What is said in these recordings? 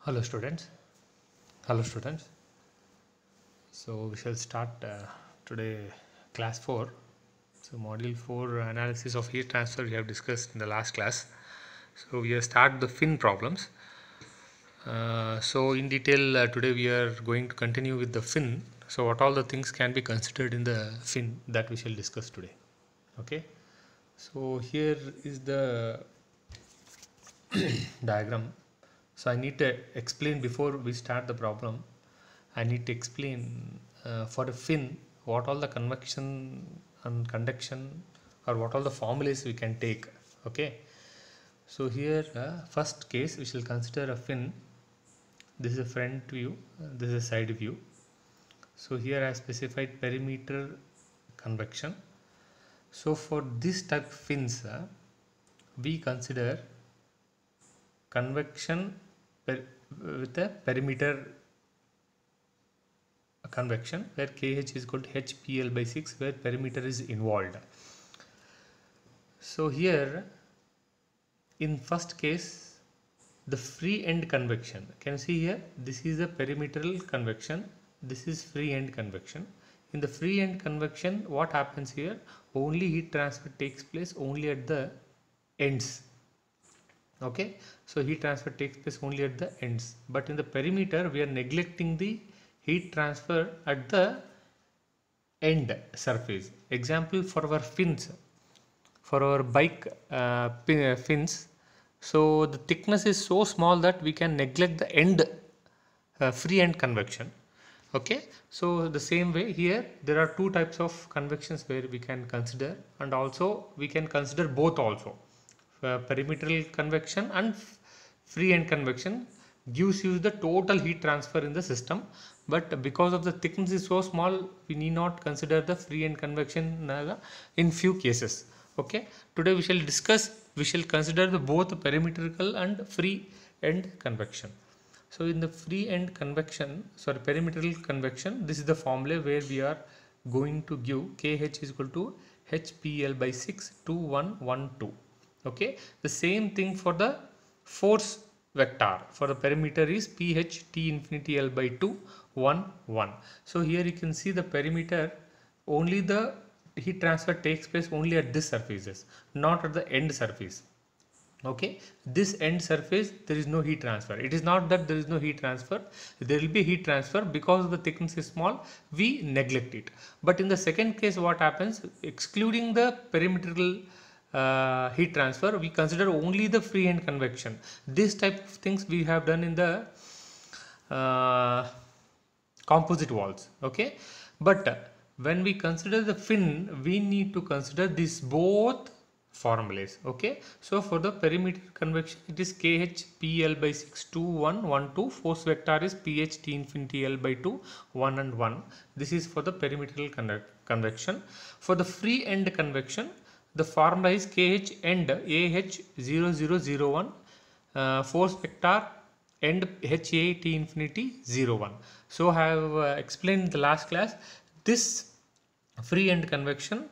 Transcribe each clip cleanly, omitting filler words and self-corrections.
Hello students. Hello students. So we shall start today class 4. So module 4 analysis of heat transfer we have discussed in the last class. So we have started the fin problems. So in detail today we are going to continue with the fin. So what all the things can be considered in the fin that we shall discuss today. Okay. So here is the diagram. So I need to explain before we start the problem. I need to explain for a fin what all the convection and conduction or what all the formulas we can take. Okay. So here first case we shall consider a fin. This is a front view, this is a side view. So here I specified perimeter convection. So for this type of fins we consider convection with a perimeter convection where KH is equal to HPL by 6 where perimeter is involved. So here in first case the free end convection, can you see here, this is a perimeteral convection, this is free end convection. In the free end convection what happens here, only heat transfer takes place only at the ends. Okay, so heat transfer takes place only at the ends, but in the perimeter we are neglecting the heat transfer at the end surface. Example for our fins, for our bike fins, so the thickness is so small that we can neglect the end free end convection. Okay, so the same way here there are two types of convections where we can consider, and also we can consider both also. Perimeteral convection and free end convection gives you the total heat transfer in the system, but because of the thickness is so small we need not consider the free end convection in few cases. Okay, today we shall consider the both perimetrical and free end convection. So in the free end convection, sorry, perimeteral convection, this is the formula where we are going to give KH is equal to HPL by 6 2112. Okay, the same thing for the force vector for the perimeter is PH T infinity L by 2 1 1. So here you can see the perimeter, only the heat transfer takes place only at this surfaces, not at the end surface. Okay, this end surface there is no heat transfer. It is not that there is no heat transfer, there will be heat transfer, because the thickness is small we neglect it. But in the second case what happens, excluding the perimeteral heat transfer, we consider only the free end convection. This type of things we have done in the composite walls. Okay, but when we consider the fin we need to consider this both formulas. Okay, so for the perimeter convection it is KH PL by 6 2 1 1 2, force vector is PH T infinity L by 2 1 and 1. This is for the perimeter convection. For the free end convection the formula is KH end AH0001, force vector end HA T infinity 01. So I have explained in the last class, this free end convection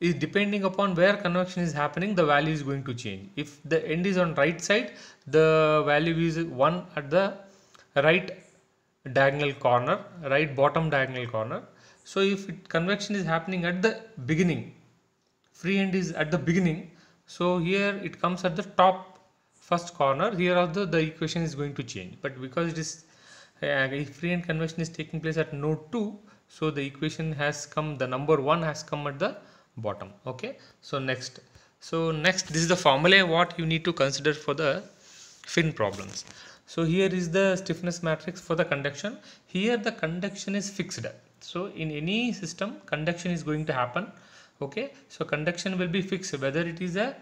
is depending upon where convection is happening, the value is going to change. If the end is on right side, the value is 1 at the right diagonal corner, right bottom diagonal corner. So if convection is happening at the beginning, free end is at the beginning, so here it comes at the top first corner, here also the equation is going to change. But because it is free end convection is taking place at node 2, so the equation has come, the number 1 has come at the bottom. Okay, so next this is the formula what you need to consider for the fin problems. So here is the stiffness matrix for the conduction. Here the conduction is fixed, so in any system conduction is going to happen. Okay, so conduction will be fixed whether it is a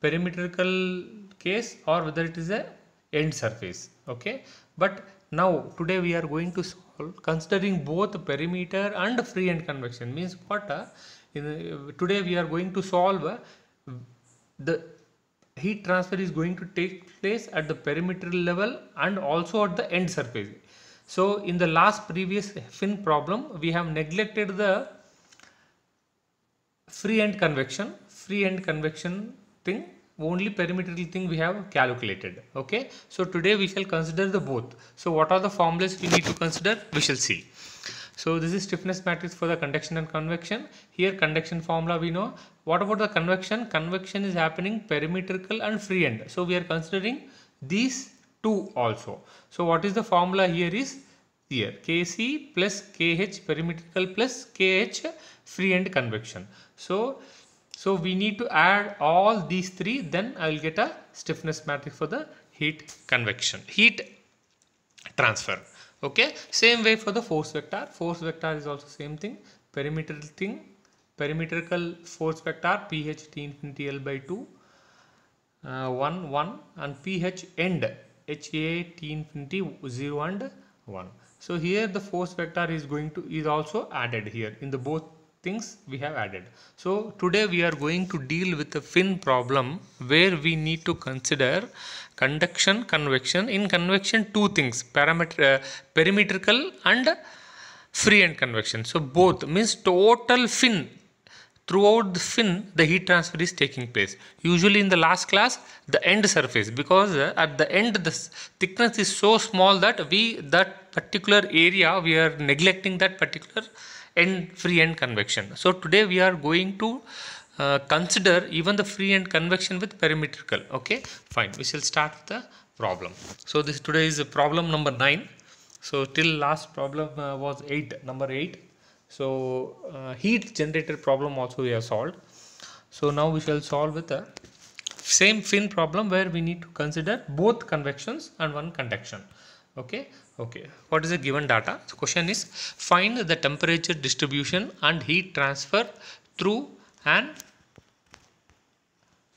perimetrical case or whether it is a end surface. Okay, but now today we are going to solve considering both perimeter and free end convection. Means what, today we are going to solve the heat transfer is going to take place at the perimeter level and also at the end surface. So in the last previous fin problem we have neglected the free end convection thing, only perimeter thing we have calculated. Okay, so today we shall consider the both. So what are the formulas we need to consider? We shall see. So this is stiffness matrix for the conduction and convection. Here conduction formula we know. What about the convection? Convection is happening perimetrical and free end. So we are considering these two also. So what is the formula here is here Kc plus Kh perimetrical plus Kh free end convection. So we need to add all these three, then I will get a stiffness matrix for the heat transfer. Okay, same way for the force vector. Force vector is also same thing, perimetrical force vector ph T infinity L by 2 1 1 and ph end HA T infinity 0 and 1. So here the force vector is also added here in the both things we have added. So today we are going to deal with a fin problem where we need to consider conduction, convection. In convection, two things, perimetrical and free end convection. So both means total fin. Throughout the fin, the heat transfer is taking place. Usually in the last class, the end surface, because at the end the thickness is so small that that particular area we are neglecting that particular free end convection. So today we are going to consider even the free end convection with perimetrical. Okay, fine. We shall start with the problem. So this today is problem number 9. So till last problem was number 8. So heat generator problem also we have solved. So now we shall solve with the same fin problem where we need to consider both convections and one conduction. Okay. What is the given data? The question is find the temperature distribution and heat transfer through an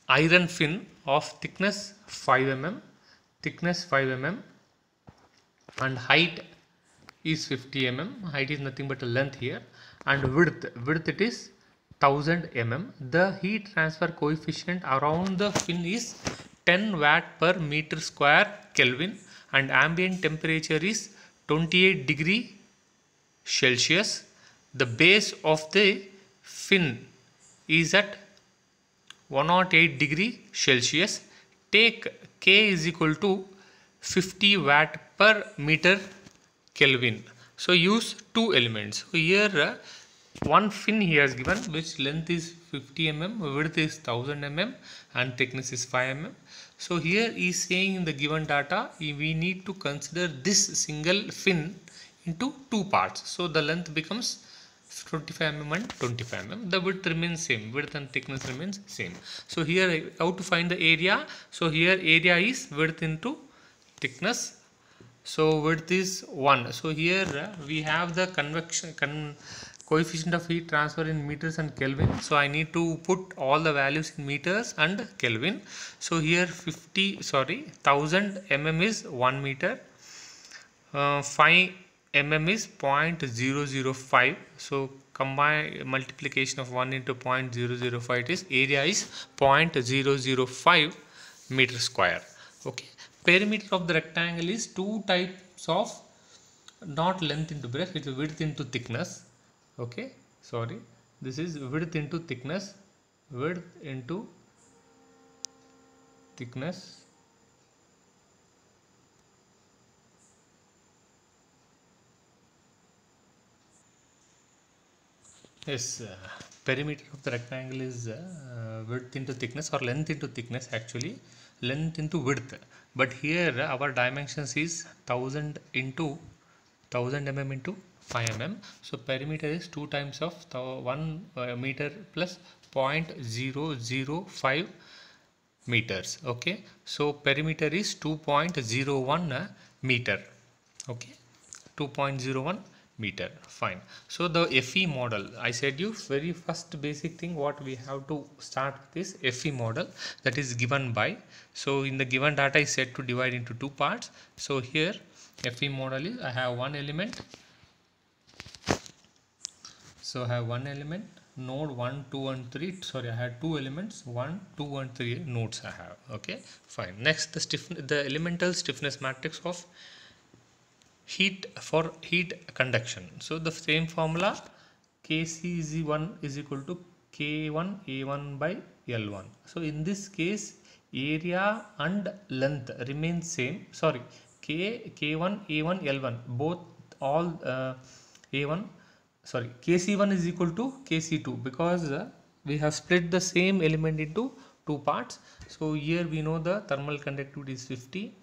iron fin of thickness 5 mm, and height is 50 mm. Height is nothing but a length here, and width it is 1000 mm. The heat transfer coefficient around the fin is 10 watt per meter square Kelvin, and ambient temperature is 28 degree Celsius. The base of the fin is at 108 degree Celsius. Take K is equal to 50 watt per meter Kelvin. So use two elements. So here one fin here is given which length is 50 mm, width is 1000 mm and thickness is 5 mm. So here is saying in the given data we need to consider this single fin into two parts. So the length becomes 25 mm and 25 mm. The width remains same. Width and thickness remains same. So here how to find the area? So here area is width into thickness. So width is 1. So here we have the coefficient of heat transfer in meters and Kelvin. So I need to put all the values in meters and Kelvin. So here 1000 mm is 1 meter. 5 mm is 0.005. So combine multiplication of 1 into 0.005, it is area is 0.005 meter square. Okay. Perimeter of the rectangle is two types of, not length into breadth, it is width into thickness. Okay, this is width into thickness. Yes, perimeter of the rectangle is width into thickness or length into thickness, actually length into width, but here our dimensions is 1000 into 1000 mm into 5 mm. So perimeter is 2 times of 1 meter plus 0.005 meters. Okay, so perimeter is 2.01 meter. Okay, 2.01 meter. Fine. So the FE model, I said you very first basic thing what we have to start with is FE model, that is given by. So in the given data is said to divide into two parts. So here FE model is I have one element. So I have one element, node 1, 2 and 3. Sorry, I had two elements, 1, 2 and 3 nodes I have. Okay, fine. Next the elemental stiffness matrix of heat for heat conduction. So the same formula, Kc1 is equal to K1 A1 by L1. So in this case area and length remain same. Sorry, K1, A1, L1 both all A1 sorry KC1 is equal to KC2 because we have split the same element into two parts. So here we know the thermal conductivity is 50,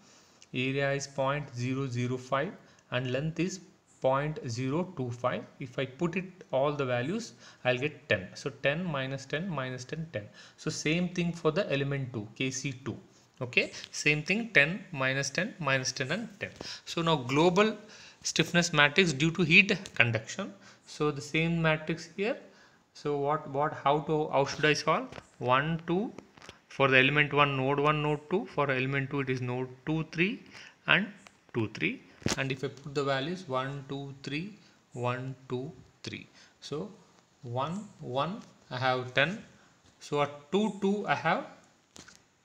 area is 0.005 and length is 0.025. If I put it all the values, I'll get 10. So 10 minus 10 minus 10 10. So same thing for the element 2 KC2. Okay, same thing, 10 minus 10 minus 10 and 10. So now global stiffness matrix due to heat conduction. So the same matrix here. So how should I solve? 1 2 for the element 1 node 1 node 2, for element 2 it is node 2 3 and 2 3, and if I put the values 1 2 3 1 2 3, so 1 1 I have 10. So at 2 2 I have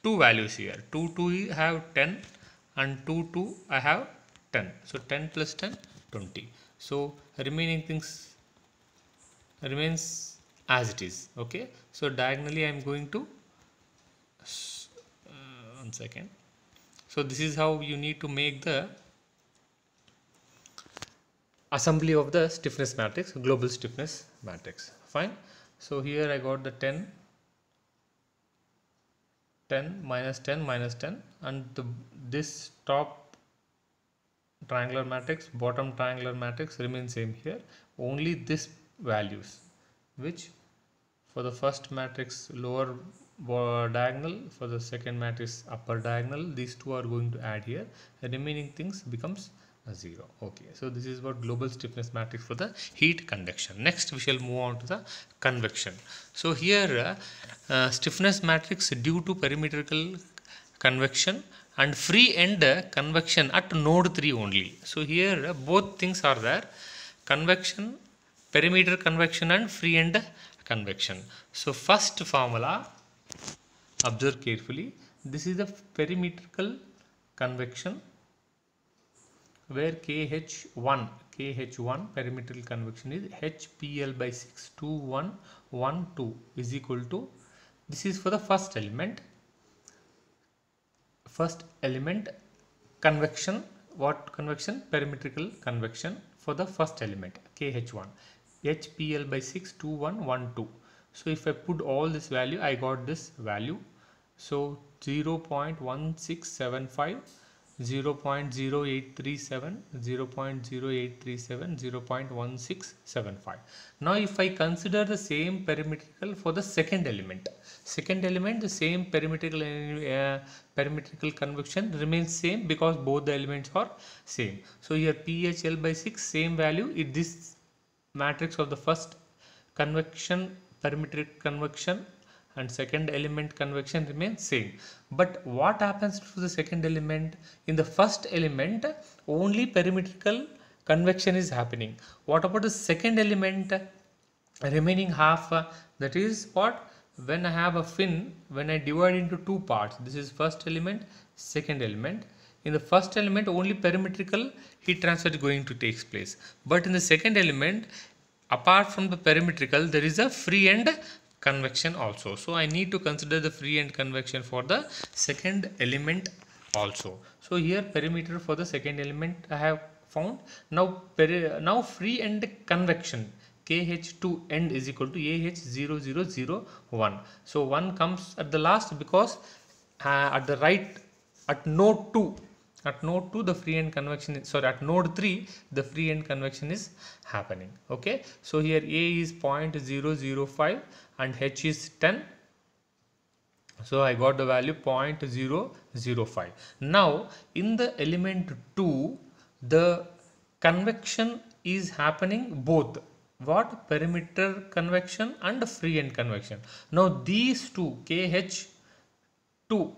two values here, 2 2 I have 10 and 2 2 I have 10. So 10 plus 10 20. So remaining things remains as it is. Okay, so diagonally I am going to 1 second. So this is how you need to make the assembly of the stiffness matrix, global stiffness matrix. Fine. So here I got the 10 minus 10 minus 10, and this top triangular matrix, bottom triangular matrix remains same here. Only this values, which for the first matrix lower diagonal, for the second matrix upper diagonal, these two are going to add here. The remaining things becomes a 0. Okay, so this is what global stiffness matrix for the heat conduction. Next we shall move on to the convection. So here stiffness matrix due to perimetrical convection and free end convection at node 3 only. So here both things are there, convection, perimeter convection and free end convection. So first formula, observe carefully, this is the perimetrical convection where KH1 perimetrical convection is HPL by 6 2112 is equal to, this is for the first element convection. What convection? Perimetrical convection for the first element KH1, HPL by 6 2112. So if I put all this value, I got this value. So 0.1675, 0.0837, 0.0837, 0.1675. Now if I consider the same perimetrical for the second element, the same perimetrical convection remains same because both the elements are same. So here PHL by 6 same value, this matrix of the first convection, perimetric convection and second element convection remains same. But what happens to the second element? In the first element only perimetrical convection is happening. What about the second element? Remaining half, that is what, when I have a fin, when I divide into two parts, this is first element, second element. In the first element only perimetrical heat transfer is going to take place, but in the second element, apart from the perimetrical, there is a free end convection also. So I need to consider the free end convection for the second element also. So here perimeter for the second element I have found. Now free end convection, KH2 end is equal to AH0001. So 1 comes at the last because at the right, at node 2 the free end convection is, sorry, at node 3 the free end convection is happening. Okay, so here A is 0.005 and H is 10. So I got the value 0.005. Now in the element 2 the convection is happening both, what, perimeter convection and free end convection. Now these two KH2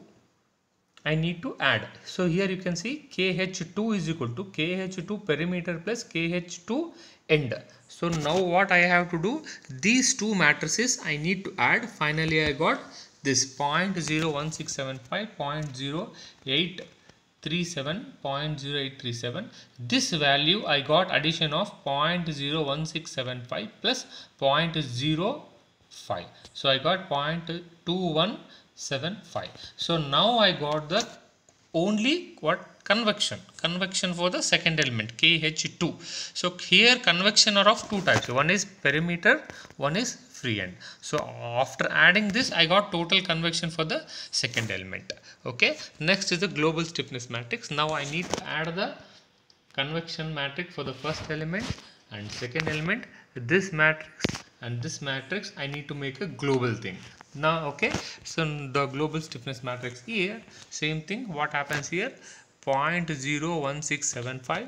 I need to add. So here you can see KH2 is equal to KH2 perimeter plus KH2 end. So now what I have to do, these two matrices I need to add. Finally I got this 0.01675, 0.0837, 0.0837. This value I got addition of 0.01675 plus 0.05. So I got 0.21 5. So now I got the only what convection for the second element KH2. So here convection are of two types. One is perimeter, one is free end. So after adding this, I got total convection for the second element. Okay. Next is the global stiffness matrix. Now I need to add the convection matrix for the first element and second element. This matrix and this matrix I need to make a global thing now. Okay, so the global stiffness matrix here, same thing. What happens here? 0.01675,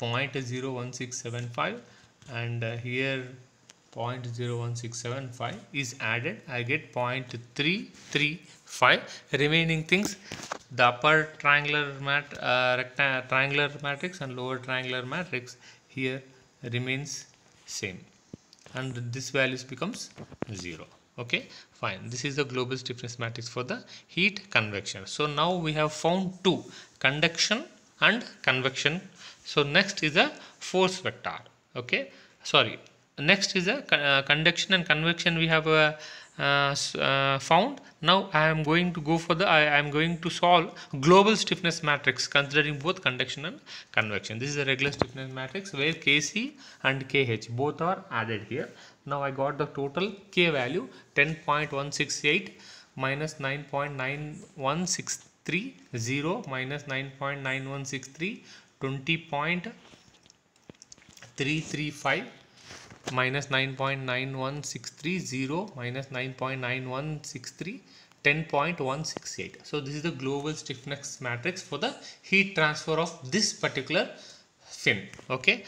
0.01675, and here 0.01675 is added. I get 0.335. Remaining things, the upper triangular triangular matrix and lower triangular matrix here remains same, and this values becomes 0. Okay, fine. This is the global stiffness matrix for the heat convection. So now we have found two, conduction and convection. So next is a force vector. Okay, sorry, next is a conduction and convection we have found. Now I am going to go for the I am going to solve global stiffness matrix considering both conduction and convection. This is a regular stiffness matrix where Kc and Kh both are added here. Now I got the total K value 10.168 minus 9.9163, 0 minus 9.9163, 20.335 minus 9.9163, 0 minus 9.9163, 10.168. So this is the global stiffness matrix for the heat transfer of this particular fin. Okay.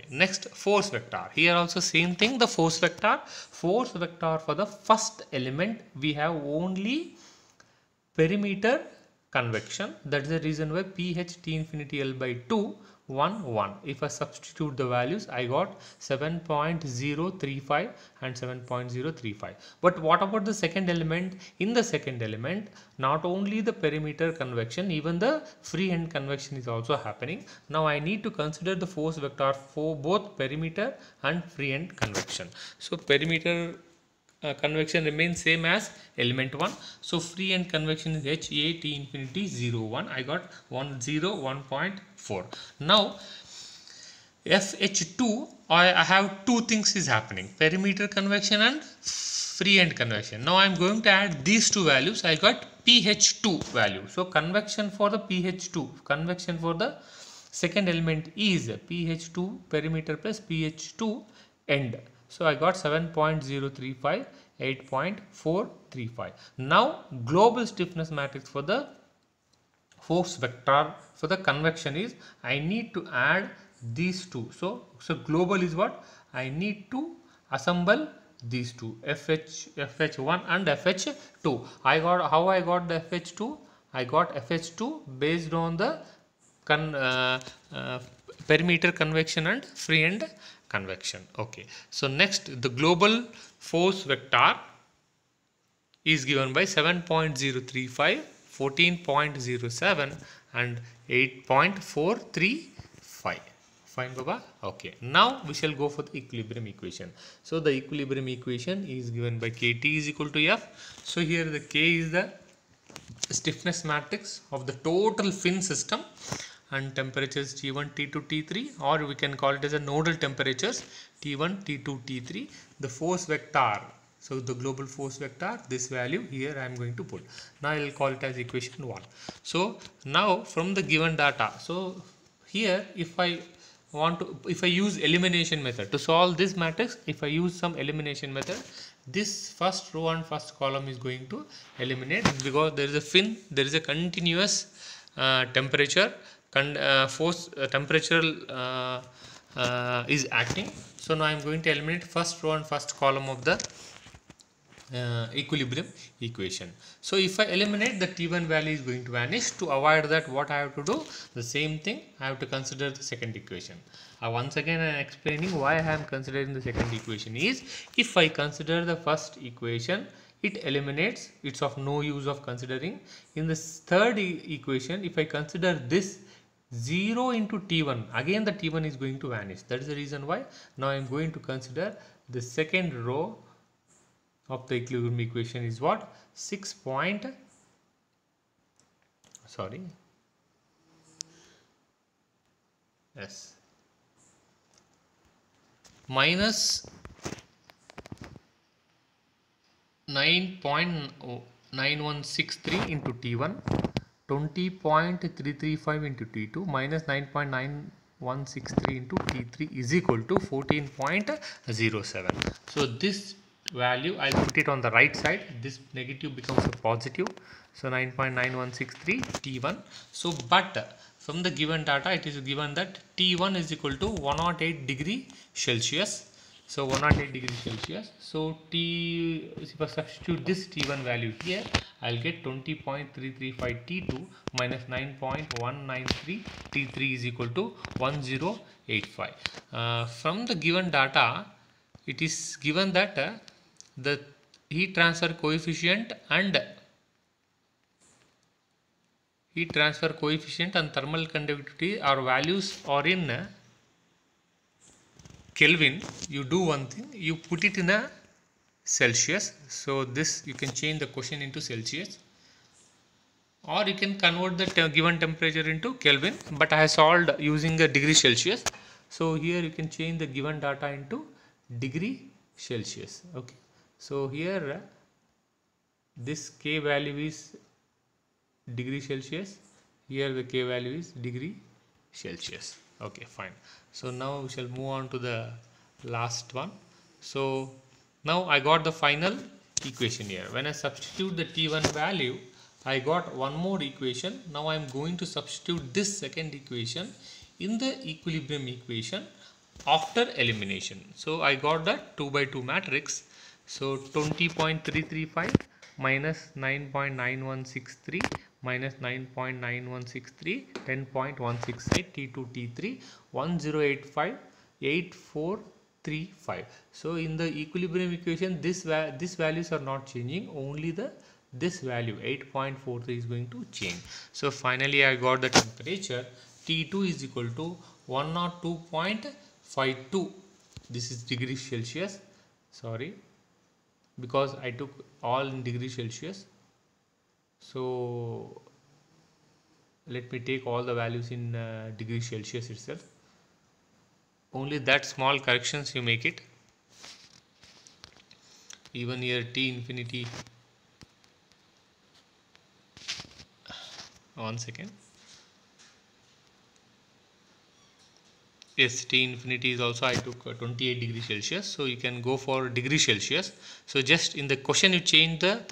Next, force vector. Here also same thing. The force vector for the first element we have only perimeter convection. That is the reason why pH T infinity L by 2 1 1. If I substitute the values, I got 7.035 and 7.035. But what about the second element? In the second element, not only the perimeter convection, even the free end convection is also happening. Now I need to consider the force vector for both perimeter and free end convection. So perimeter convection remains same as element 1. So free end convection is HA T infinity 0 1. I got 1 0 1.4. Now FH2, I have two things is happening, perimeter convection and free end convection. Now I am going to add these two values. I got pH2 value. So convection for the pH2, convection for the second element is pH2 perimeter plus pH2 end. So I got 7.035, 8.435. Now global stiffness matrix for the force vector for the convection is, I need to add these two. So global is what? I need to assemble these two, FH1 and FH2. How I got the FH2? I got FH2 based on the perimeter convection and free end convection. Okay, so next, the global force vector is given by 7.035, 14.07 and 8.435. Fine, Baba. Okay, now we shall go for the equilibrium equation. So the equilibrium equation is given by Kt is equal to F. So here the K is the stiffness matrix of the total fin system, and temperatures T1, T2, T3, or we can call it as a nodal temperatures T1, T2, T3. The force vector, so the global force vector, this value here I am going to put. Now I will call it as equation 1. So now from the given data, so here if I use elimination method to solve this matrix, if I use some elimination method, this first row and first column is going to eliminate, because there is a fin, there is a continuous temperature, temperature is acting. So now I am going to eliminate first row and first column of the equilibrium equation. So if I eliminate, the T1 value is going to vanish. To avoid that, what I have to do? The same thing, I have to consider the second equation. Once again I am explaining why I am considering the second equation is, if I consider the first equation, it eliminates, it's of no use of considering. In the third equation, if I consider this 0 into T1, again the T1 is going to vanish. That is the reason why now I am going to consider the second row of the equilibrium equation is what? 6 point, sorry, yes, minus 9.9163 into T1, 20.335 into T2 minus 9.9163 into T3 is equal to 14.07. So this value, I'll put it on the right side. This negative becomes a positive. So 9.9163 T1. So but from the given data, it is given that T1 is equal to 108 degree Celsius. So 108 degrees Celsius. So if I substitute this T1 value here, I'll get 20.335 T2 minus 9.193 T3 is equal to 1085. From the given data, it is given that the heat transfer coefficient and thermal conductivity or values are in Kelvin. You do one thing, you put it in a Celsius. So this you can change the question into Celsius, or you can convert the given temperature into Kelvin, but I have solved using a degree Celsius. So here you can change the given data into degree Celsius. Okay, so here this K value is degree Celsius, here the K value is degree Celsius. Okay, fine. So now we shall move on to the last one. So now I got the final equation here. When I substitute the T1 value, I got one more equation. Now I am going to substitute this second equation in the equilibrium equation after elimination. So I got the 2 by 2 matrix. So 20.335 minus 9.9163 minus 9.9163, 10.168, T2, T3, 1085, 8435. So in the equilibrium equation, these values are not changing, only this value 8.43 is going to change. So finally I got the temperature. T2 is equal to 102.52. This is degree Celsius, sorry, because I took all in degree Celsius. So let me take all the values in degree Celsius itself. Only that small corrections you make it. Even here T infinity, one second. Yes, T infinity is also I took 28 degrees Celsius. So you can go for degree Celsius. So just in the question you change the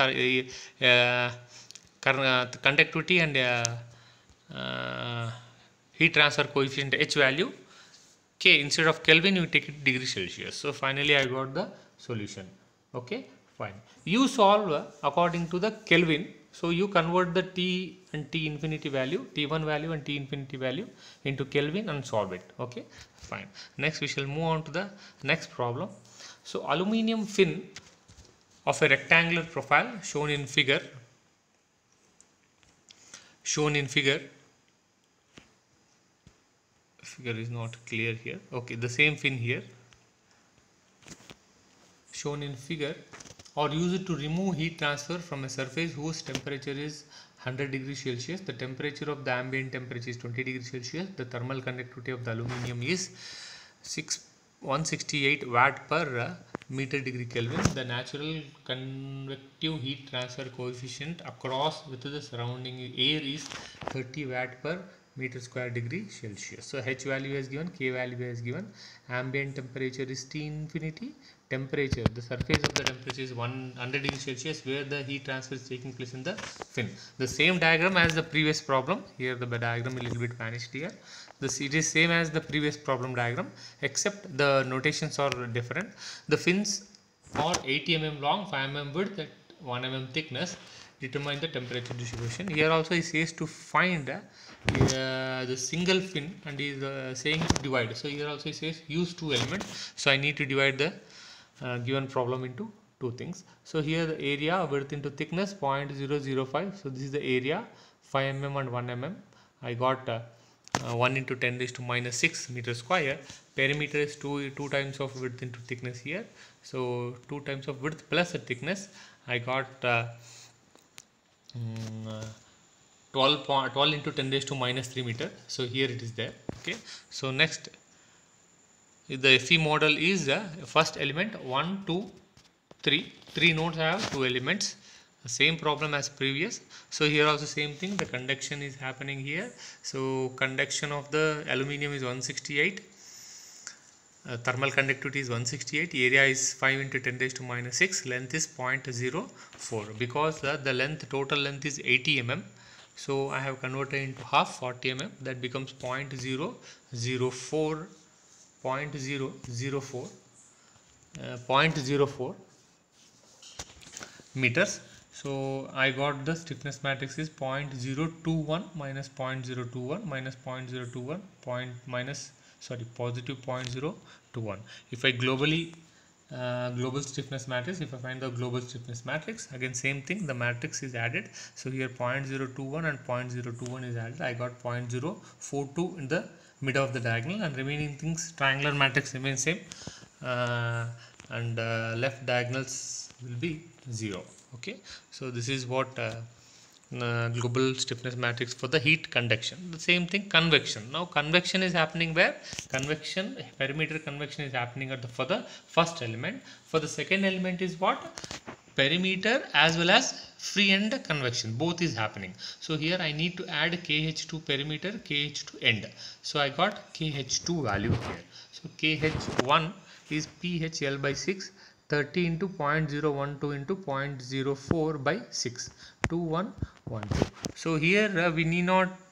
conductivity and heat transfer coefficient H value, K, instead of Kelvin you take it degree Celsius. So finally I got the solution. Okay, fine. You solve according to the Kelvin. So you convert the T and T infinity value, T1 value and T infinity value into Kelvin and solve it. Okay, fine. Next we shall move on to the next problem. So aluminium fin of a rectangular profile shown in figure is not clear here. Okay, the same fin here shown in figure are used to remove heat transfer from a surface whose temperature is 100 degrees Celsius. The temperature of the ambient temperature is 20 degrees Celsius. The thermal conductivity of the aluminium is 168 watt per meter degree Kelvin. The natural convective heat transfer coefficient across with the surrounding air is 30 watt per meter square degree Celsius. So H value is given, K value is given, ambient temperature is T infinity, temperature, the surface of the temperature is 100 degrees Celsius where the heat transfer is taking place in the fin. The same diagram as the previous problem. Here the diagram a little bit vanished here. It is same as the previous problem diagram except the notations are different. The fins are 80 mm long, 5 mm width, 1 mm thickness. Determine the temperature distribution. Here also he says to find the single fin and he is saying to divide. So here also he says use two elements. So I need to divide the given problem into two things. So here the area, width into thickness 0.005. So this is the area, 5 mm and 1 mm. I got 1 into 10 raised to minus 6 meter square. Perimeter is 2 times of width into thickness here. So 2 times of width plus the thickness. I got 12 into 10 raised to minus 3 meter. So here it is there. Okay. So next, the FE model is the first element 1, 2, 3. 3 nodes have 2 elements. The same problem as previous. So here also same thing. The conduction is happening here. So conduction of the aluminium is 168. Thermal conductivity is 168. Area is 5 into 10 raised to minus 6. Length is 0.04. Because the length, total length is 80 mm. So I have converted into half, 40 mm. That becomes 0.004 meters. So I got the stiffness matrix is 0.021 minus 0.021 minus 0.021 positive 0.021. If I global stiffness matrix, if I find the global stiffness matrix, again same thing, the matrix is added. So here 0.021 and 0.021 is added. I got 0.042 in the middle of the diagonal, and remaining things, triangular matrix remains same, and left diagonals will be 0. Okay, so this is what global stiffness matrix for the heat conduction. The same thing, convection. Now convection is happening where? Convection, perimeter convection is happening for the first element. For the second element is what? Perimeter as well as free end convection, both is happening. So here I need to add KH2 perimeter, KH2 end. So I got KH2 value here. So KH1 is PHL by 6, 30 into 0.012 into 0.04 by 6, 2112. So here we need not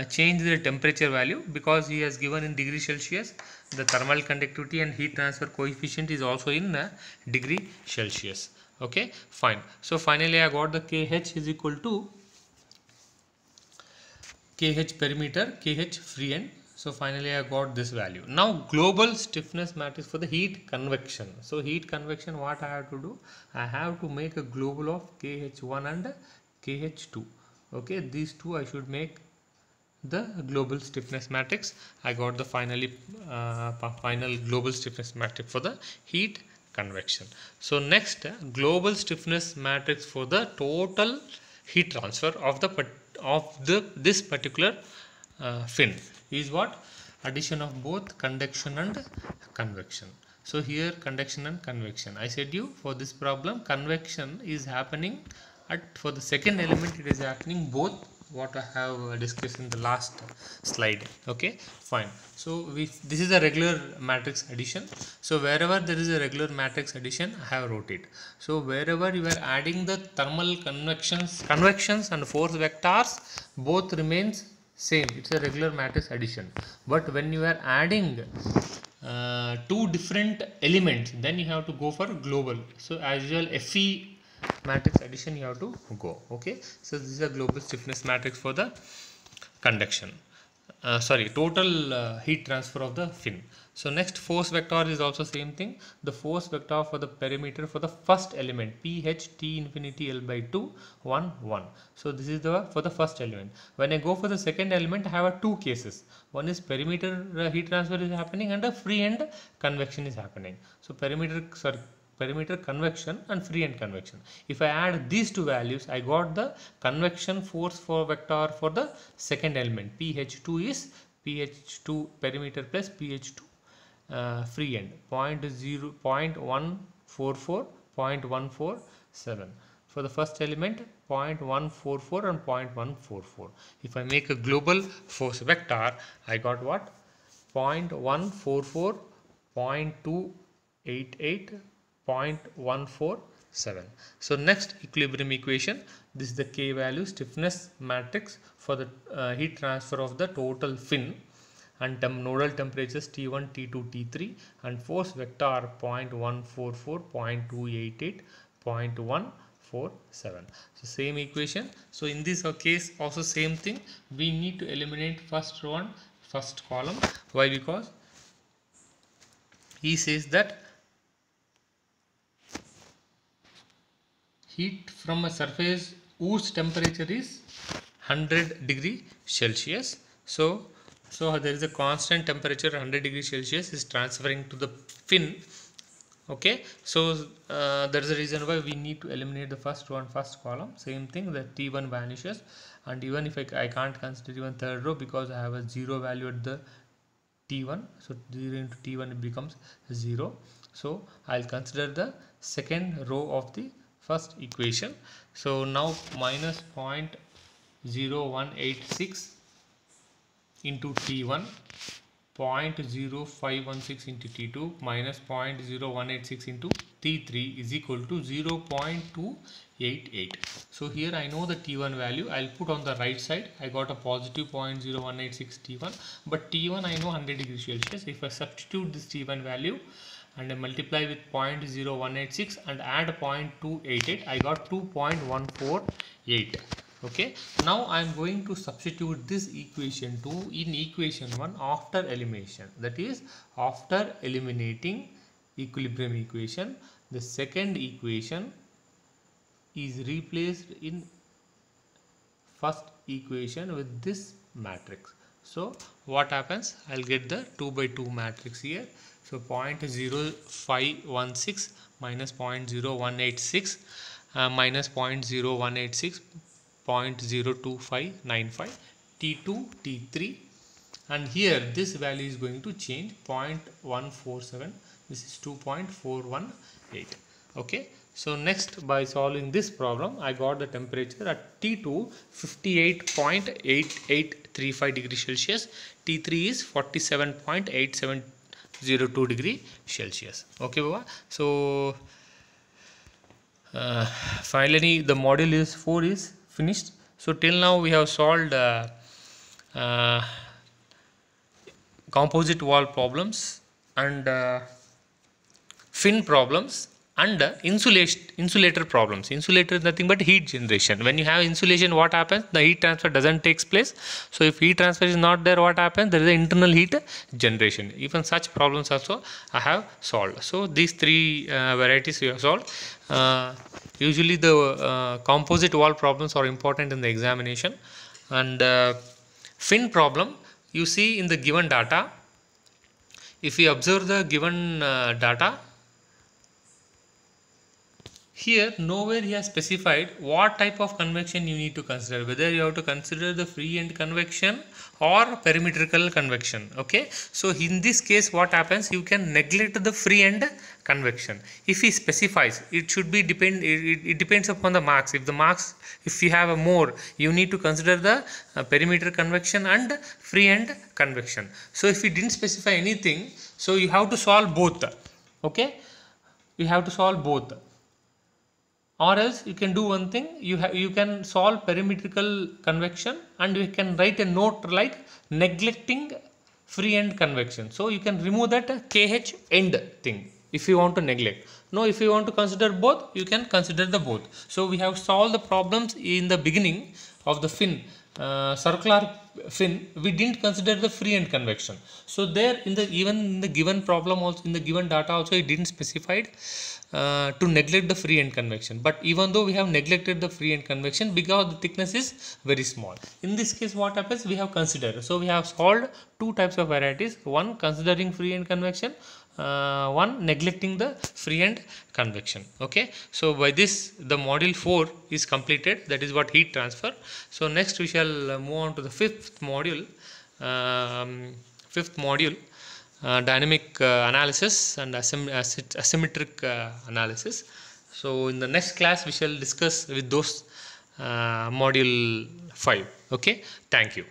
change the temperature value, because he has given in degree Celsius. The thermal conductivity and heat transfer coefficient is also in degree Celsius. Okay, fine. So finally I got the KH is equal to KH perimeter, KH free end. So finally I got this value. Now global stiffness matrix for the heat convection. So heat convection, what I have to do? I have to make a global of KH1 and KH2. Okay, these two I should make the global stiffness matrix. I got the final global stiffness matrix for the heat convection. So next, global stiffness matrix for the total heat transfer of this particular fin is what? Addition of both conduction and convection. So here conduction and convection. I said you for this problem, convection is happening for the second element, it is happening both, what I have discussed in the last slide. Okay, fine. So this is a regular matrix addition. So wherever there is a regular matrix addition, I have wrote it. So wherever you are adding the thermal convections and force vectors, both remains same. It's a regular matrix addition. But when you are adding two different elements, then you have to go for global. So as usual, FE matrix addition you have to go. Okay, so this is a global stiffness matrix for the conduction, total heat transfer of the fin. So next, force vector is also same thing. The force vector for the perimeter for the first element, PH T infinity L by 2 1 1. So this is for the first element. When I go for the second element, I have two cases. One is perimeter heat transfer is happening and a free end convection is happening. So perimeter convection and free end convection. If I add these two values, I got the convection force for vector for the second element. PH2 is PH2 perimeter plus PH2 free end, 0.144, 0.147. For the first element, 0.144 and 0.144. If I make a global force vector, I got what? 0.144, 0.288, 0.147. So next, equilibrium equation. This is the K value stiffness matrix for the heat transfer of the total fin, and nodal temperatures T1, T2, T3, and force vector 0.144, 0.288, 0.147. So same equation. So in this case also same thing. We need to eliminate first column. Why? Because he says that heat from a surface whose temperature is 100 degree Celsius. So there is a constant temperature 100 degrees Celsius is transferring to the fin. Okay, so that is the reason why we need to eliminate the first column. Same thing, the T1 vanishes, and even if I can't consider even third row because I have a 0 value at the T1, so 0 into T1 it becomes 0. So I'll consider the second row of the first equation. So now minus 0.0186 into T1, 0.0516 into T2 minus 0.0186 into T3 is equal to 0.288. So here I know the T1 value. I'll put on the right side. I got a positive 0.0186 T1, but T1 I know 100 degrees Celsius. If I substitute this T1 value and I multiply with 0.0186 and add 0.288, I got 2.148. Okay, now I am going to substitute this equation 2 in equation 1 after elimination, that is after eliminating equilibrium equation. The second equation is replaced in first equation with this matrix. So what happens, I'll get the 2 by 2 matrix here. So 0.0516 minus 0.0186 minus 0.0186, 0.02595, T2, T3, and here this value is going to change 0.147. This is 2.418. Okay, so next, by solving this problem, I got the temperature at T2 58.8835 degrees Celsius, T3 is 47.8702 degree Celsius. Okay, Baba. So finally the module is 4 is finished. So till now we have solved composite wall problems and fin problems and insulator problems. Insulator is nothing but heat generation. When you have insulation, what happens? The heat transfer doesn't take place. So if heat transfer is not there, what happens? There is an internal heat generation. Even such problems also I have solved. So these three varieties we have solved. Usually the composite wall problems are important in the examination, and fin problem, you see in the given data, if we observe the given data, here nowhere he has specified what type of convection you need to consider, whether you have to consider the free end convection or perimetrical convection. Okay, so in this case what happens, you can neglect the free end convection. If he specifies, it should be it depends upon the marks. If the marks, if you have a more, you need to consider the perimeter convection and free end convection. So if he didn't specify anything, so you have to solve both. Okay, you have to solve both. Or else you can do one thing, you can solve perimetrical convection and you can write a note like neglecting free end convection. So you can remove that KH end thing if you want to neglect. No, if you want to consider both, you can consider the both. So we have solved the problems in the beginning of the fin, circular fin. We didn't consider the free end convection. So there even in the given problem also, in the given data also, it didn't specify to neglect the free end convection. But even though we have neglected the free end convection because the thickness is very small, in this case what happens, we have considered. So we have solved two types of varieties, one considering free end convection, one neglecting the free end convection. Okay, so by this the module 4 is completed, that is what heat transfer. So next we shall move on to the fifth module, dynamic analysis and asymmetric analysis. So in the next class we shall discuss with those module 5. Okay, thank you.